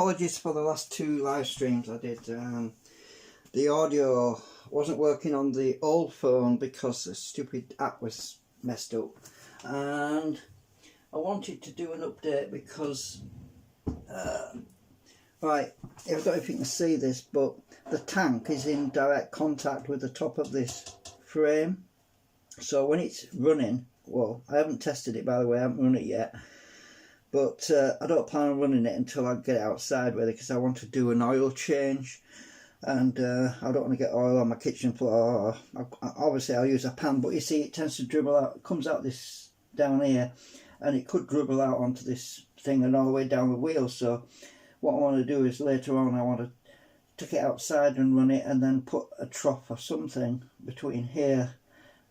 apologies for the last two live streams I did. The audio wasn't working on the old phone because the stupid app was messed up, and I wanted to do an update because right, I don't know if you can see this, but the tank is in direct contact with the top of this frame. So when it's running, well, I haven't tested it, by the way, I haven't run it yet, but I don't plan on running it until I get it outside really, because I want to do an oil change, and I don't want to get oil on my kitchen floor. Obviously I'll use a pan, but you see it tends to dribble out, it comes out this down here, and it could dribble out onto this thing and all the way down the wheel. So what I want to do is later on I want to take it outside and run it, and then put a trough or something between here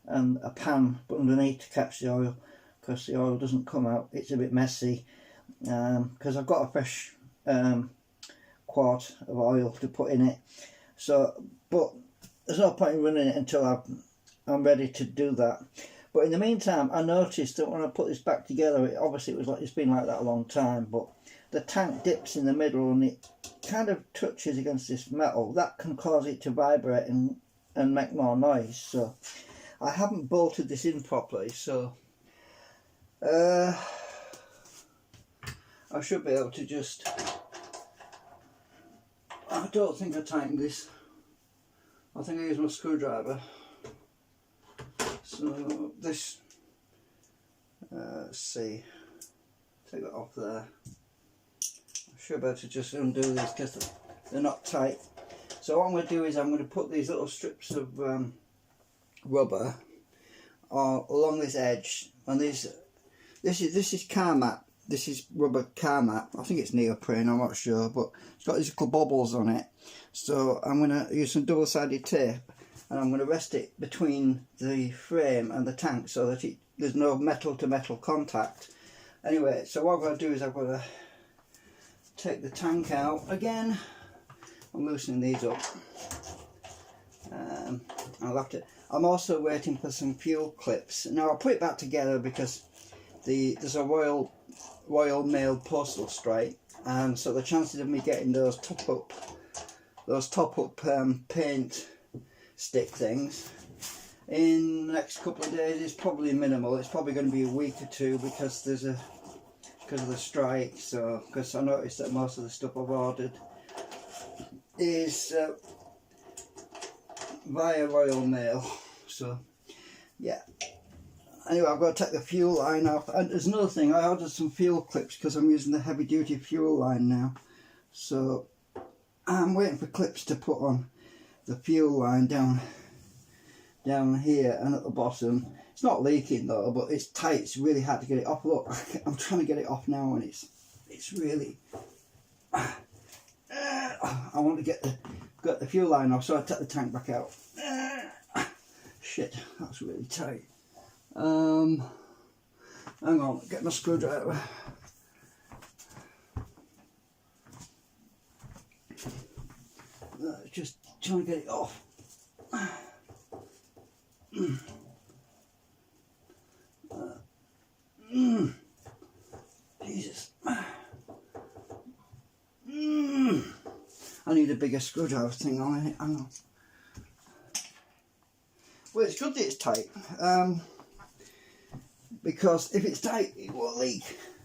and a pan underneath to catch the oil, because the oil doesn't come out. It's a bit messy because I've got a fresh quart of oil to put in it. So, but there's no point in running it until I'm ready to do that. But in the meantime, I noticed that when I put this back together, obviously it's been like that a long time, but the tank dips in the middle and it kind of touches against this metal. That can cause it to vibrate and make more noise. So I haven't bolted this in properly, so I should be able to just, I don't think I tightened this. I think I used my screwdriver. So this, let's see, take that off there. I should be able to just undo these because they're not tight. So what I'm going to do is I'm going to put these little strips of rubber along this edge, and this is car mat. This is rubber car mat. I think it's neoprene, I'm not sure, but it's got these little bobbles on it. So I'm going to use some double-sided tape, and I'm going to rest it between the frame and the tank so that there's no metal to metal contact. Anyway, so what I'm going to do is I'm going to take the tank out again. I'm loosening these up. I'm also waiting for some fuel clips. Now I'll put it back together because there's a Royal Mail postal strike, and so the chances of me getting those top up paint stick things in the next couple of days is probably minimal. It's probably going to be a week or two because of the strike. So because I noticed that most of the stuff I've ordered is via Royal Mail. So yeah, anyway, I've got to take the fuel line off, and there's another thing, I ordered some fuel clips because I'm using the heavy duty fuel line now, so I'm waiting for clips to put on the fuel line down here and at the bottom. It's not leaking though, but it's tight, it's really hard to get it off. Look, I'm trying to get it off now, and it's really I want to get the fuel line off, so I take the tank back out. Shit, that's really tight. Hang on, get my screwdriver. Just trying to get it off. Jesus. I need a bigger screwdriver thing on it. Hang on. Well, it's good that it's tight, because if it's tight, it won't leak.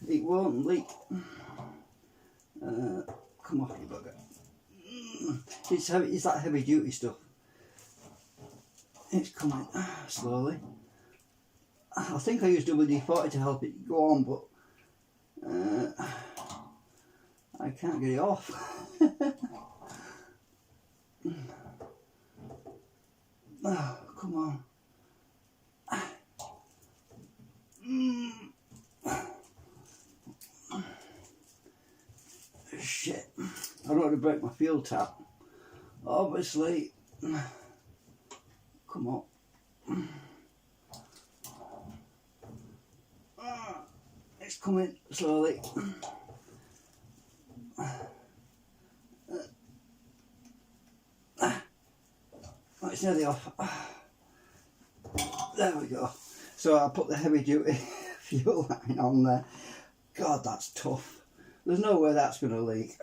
It won't leak. Come off, you bugger. It's heavy. It's that heavy duty stuff. It's coming slowly. I think I used WD-40 to help it go on, but I can't get it off. Oh, come on. Shit. I don't want to break my fuel tap. Obviously. Come on. It's coming slowly. It's nearly off. There we go. So I'll put the heavy duty fuel line on there. God, that's tough. There's no way that's going to leak.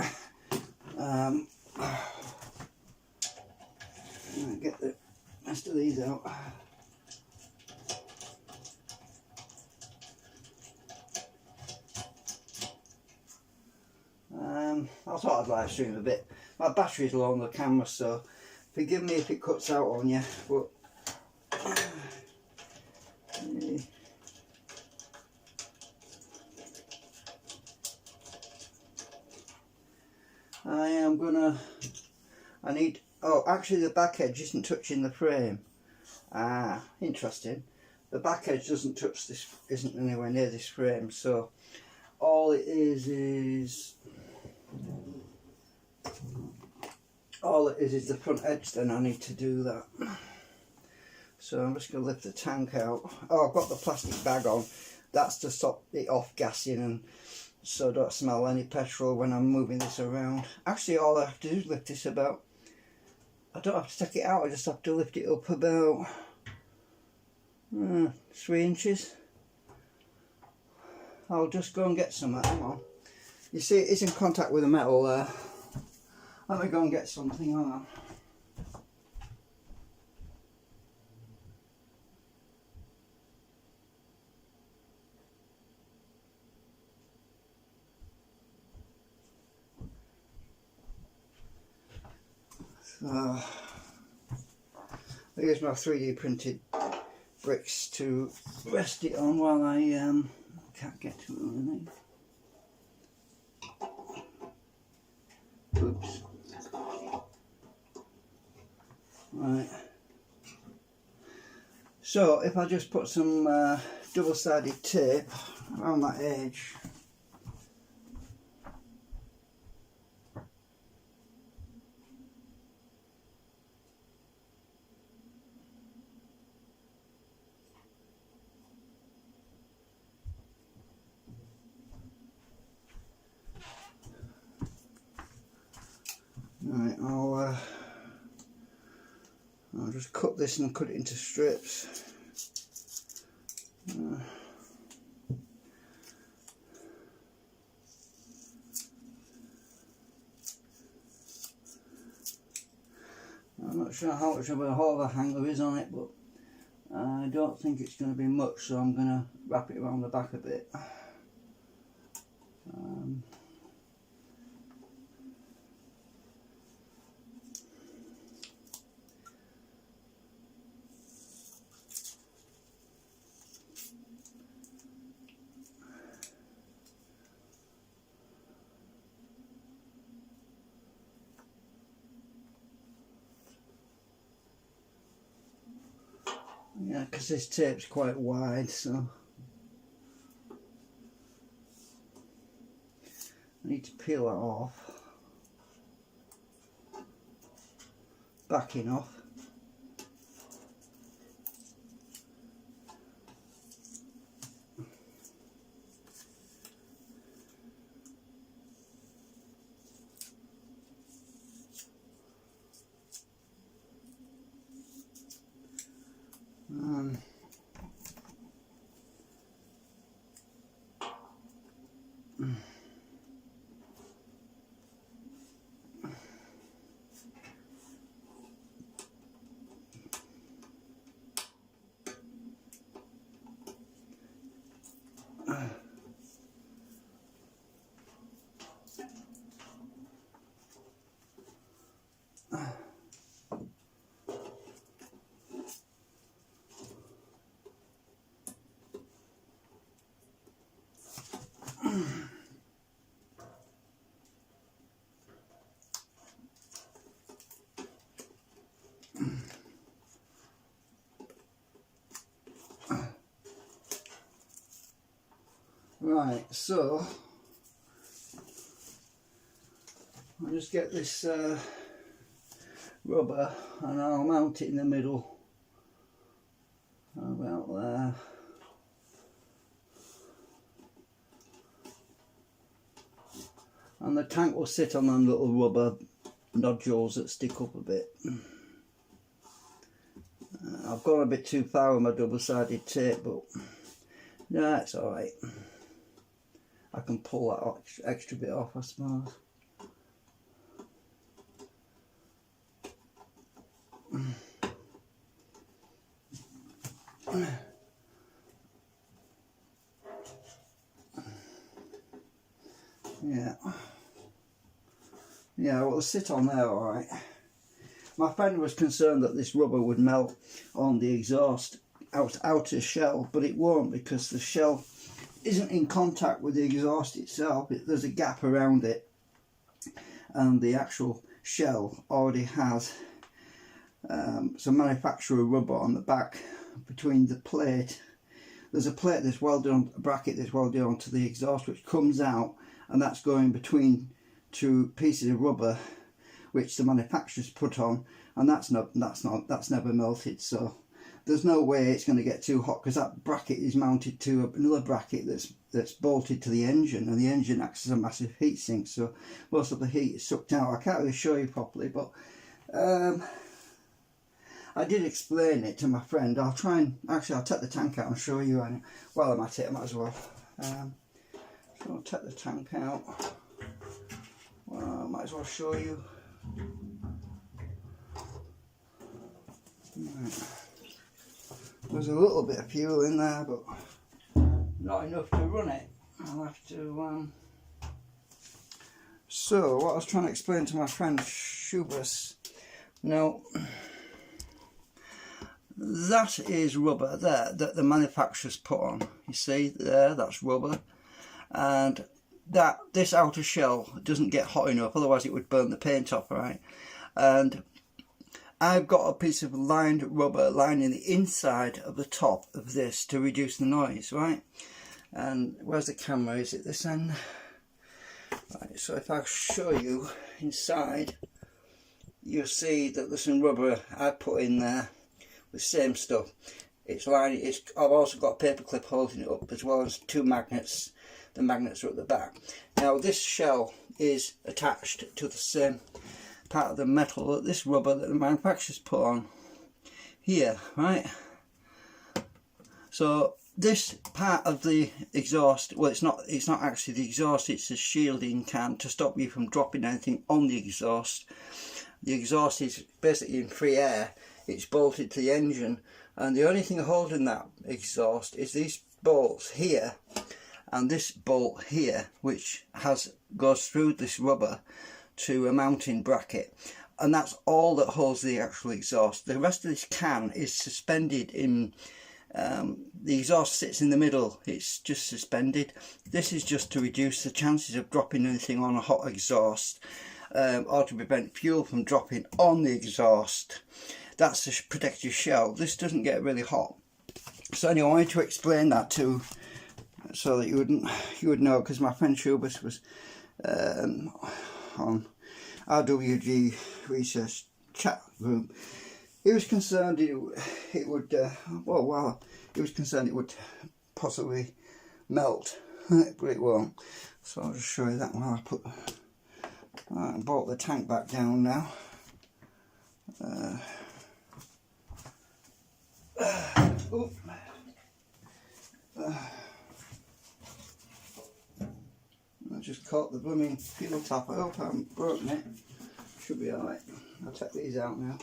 Get the rest of these out. I thought I'd live stream a bit. My battery's low on the camera, so forgive me if it cuts out on you, but oh, actually the back edge isn't touching the frame. Ah, interesting. The back edge doesn't touch this, isn't anywhere near this frame, so all it is the front edge. Then I need to do that. So I'm just going to lift the tank out. Oh, I've got the plastic bag on. That's to stop it off gassing and so I don't smell any petrol when I'm moving this around. Actually, all I have to do is lift this about, I don't have to take it out, I just have to lift it up about 3 inches. I'll just go and get some. Hang on. You see it is in contact with the metal there. Let me go and get something. Hang on. So I use my 3D printed bricks to rest it on while I can't get to it underneath. Oops. Right. So if I just put some double-sided tape around that edge. Right, I'll just cut this and cut it into strips. I'm not sure how much of a overhang there is on it, but I don't think it's going to be much, so I'm going to wrap it around the back a bit. Yeah, because this tape's quite wide, so I need to peel that off. Backing off. Right, so I'll just get this rubber and I'll mount it in the middle about there. And the tank will sit on them little rubber nodules that stick up a bit. I've gone a bit too far with my double-sided tape, but no, it's alright. I can pull that extra bit off, I suppose. Yeah, well, it'll sit on there alright. My friend was concerned that this rubber would melt on the exhaust outer shell, but it won't, because the shell isn't in contact with the exhaust itself. There's a gap around it, and the actual shell already has some manufacturer rubber on the back between the plate. There's a plate that's welded on, a bracket that's welded onto the exhaust, which comes out, and that's going between two pieces of rubber which the manufacturers put on, and that's never melted. So there's no way it's going to get too hot, because that bracket is mounted to another bracket that's bolted to the engine, and the engine acts as a massive heat sink, so most of the heat is sucked out. I can't really show you properly, but I did explain it to my friend. I'll take the tank out and show you, and while I'm at it I might as well. So I'll take the tank out. Well, I might as well show you. Right. There's a little bit of fuel in there, but not enough to run it. I'll have to So what I was trying to explain to my friend Shubas, now that is rubber there that the manufacturers put on. You see there, that's rubber, and this outer shell doesn't get hot enough, otherwise it would burn the paint off, right? And I've got a piece of lined rubber lining the inside of the top of this to reduce the noise, right? And where's the camera? Is it this end? Right, so if I show you inside, you'll see that there's some rubber I put in there with the same stuff. It's lined. I've also got a paper clip holding it up, as well as two magnets. The magnets are at the back. Now this shell is attached to the same part of the metal that this rubber that the manufacturers put on here, right? So this part of the exhaust, well, it's not actually the exhaust, it's a shielding can to stop you from dropping anything on the exhaust. The exhaust is basically in free air, it's bolted to the engine, and the only thing holding that exhaust is these bolts here and this bolt here, which goes through this rubber to a mounting bracket, and that's all that holds the actual exhaust. The rest of this can is suspended in the exhaust sits in the middle, it's just suspended. This is just to reduce the chances of dropping anything on a hot exhaust, or to prevent fuel from dropping on the exhaust. That's to protect your shell. This doesn't get really hot. So anyway, I wanted to explain that too, so that you would know, because my friend Shubas was on RWG research chat group. He was concerned it would he was concerned it would possibly melt, but it won't. So I'll just show you that one. I brought the tank back down now. I just caught the blooming fuel tap. I hope I haven't broken it. Should be alright. I'll take these out now.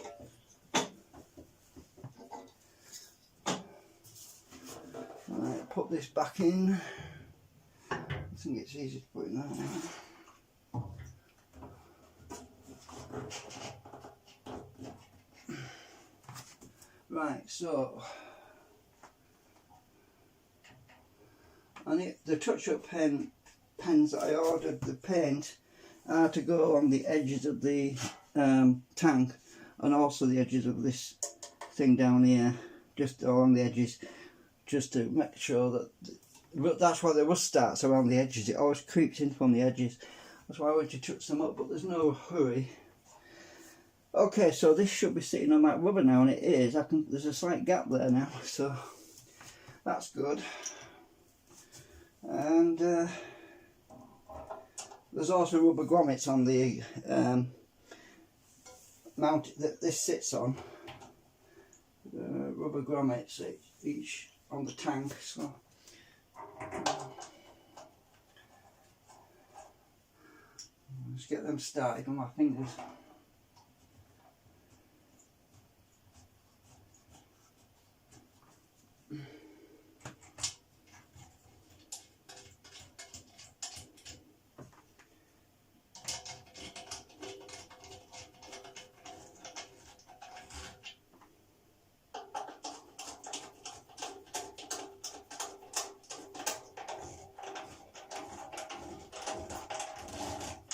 Right, put this back in. I think it's easy to put in that now. Right, so I need the touch-up pens that I ordered. The paint to go along the edges of the tank, and also the edges of this thing down here, just along the edges, just to make sure that that's why the rust starts around the edges. It always creeps in from the edges. That's why I want to touch them up, but there's no hurry. Okay, so this should be sitting on that rubber now, and it is. There's a slight gap there now, so that's good. And there's also rubber grommets on the mount that this sits on. Rubber grommets each on the tank. So let's get them started on my fingers.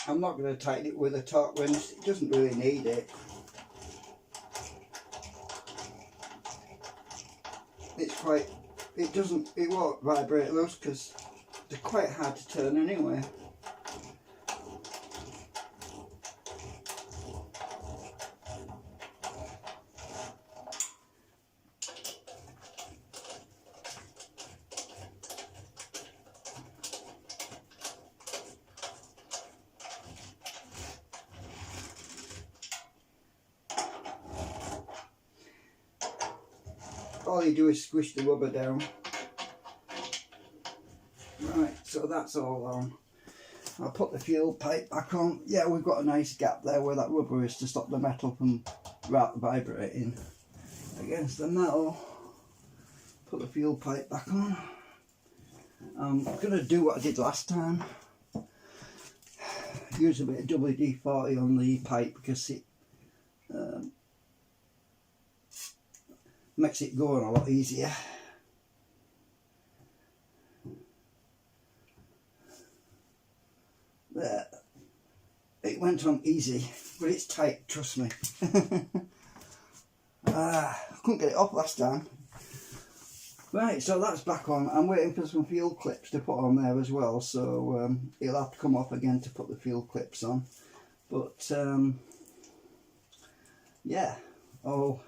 I'm not going to tighten it with a torque wrench, it doesn't really need it. It won't vibrate loose because they're quite hard to turn anyway. All you do is squish the rubber down. Right, so that's all on. I'll put the fuel pipe back on. Yeah, we've got a nice gap there where that rubber is to stop the metal from vibrating against the metal. Put the fuel pipe back on. I'm going to do what I did last time. Use a bit of WD-40 on the pipe because it makes it go on a lot easier. There. It went on easy, but it's tight, trust me. I couldn't get it off last time. Right, so that's back on. I'm waiting for some fuel clips to put on there as well, so it'll have to come off again to put the fuel clips on. But yeah, all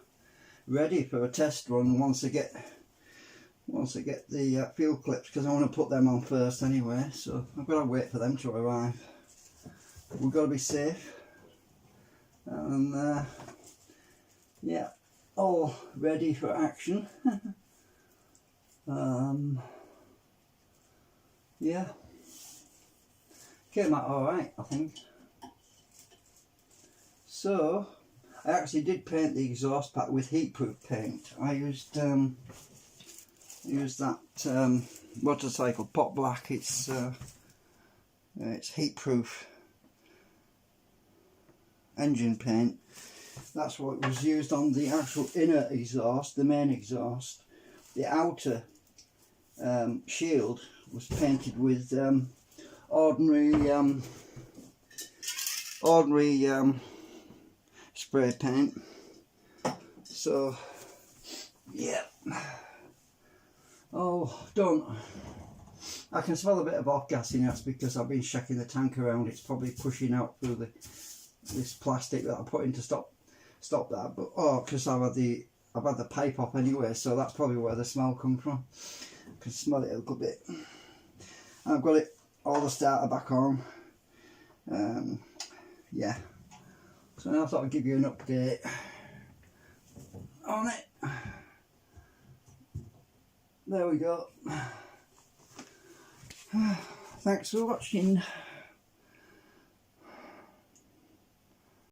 ready for a test run once I get the fuel clips, because I want to put them on first anyway, so I've got to wait for them to arrive. We've got to be safe, and yeah, all ready for action. Yeah, came out alright, I think. So I actually did paint the exhaust pack with heatproof paint. I used that motorcycle pot black. It's heatproof engine paint. That's what was used on the actual inner exhaust, the main exhaust. The outer shield was painted with ordinary spray paint. So yeah, oh, done. I can smell a bit of off gassing. That's because I've been shaking the tank around. It's probably pushing out through this plastic that I put in to stop that. But oh, because I've had the pipe off anyway, so that's probably where the smell comes from. I can smell it a little bit. I've got all the starter back on. Yeah. So now I thought I'd give you an update on it. There we go. Thanks for watching.